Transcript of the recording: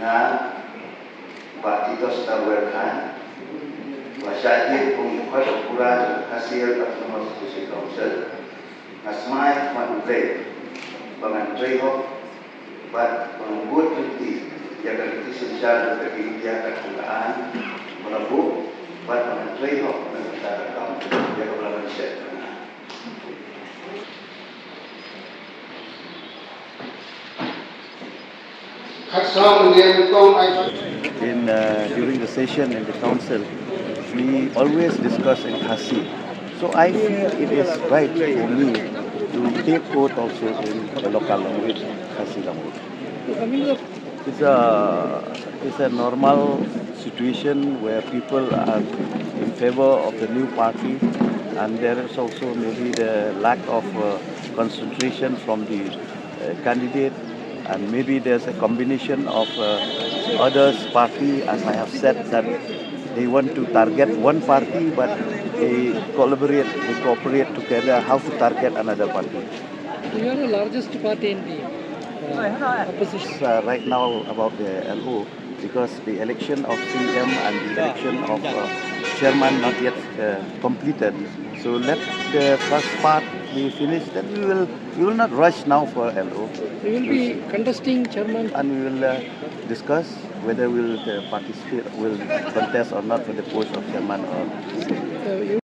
nga Pak Titos tawarkan wasyajid kung ukuran hasil Autonomous Constitution Council nga smai maduplay pangantreho pat pangambut kunti jaga kunti sosial bagi dia ketulaan menebu pat pangantreho negara kaum jaga pelawan set. During the session in the council, we always discuss in Khasi. So I feel it is right for me to take oath also in the local language, Khasi language. It's a normal situation where people are in favor of the new party, and there is also maybe the lack of concentration from the candidate, and maybe there's a combination of others party, as I have said, that they want to target one party, but they cooperate together how to target another party. You are the largest party in the opposition. Right now about the LO, because the election of CM and the election of chairman not yet completed. So let the first part be finished, then we will not rush now for LO. We will be contesting chairman, and we will discuss whether we will participate, will contest or not for the post of chairman or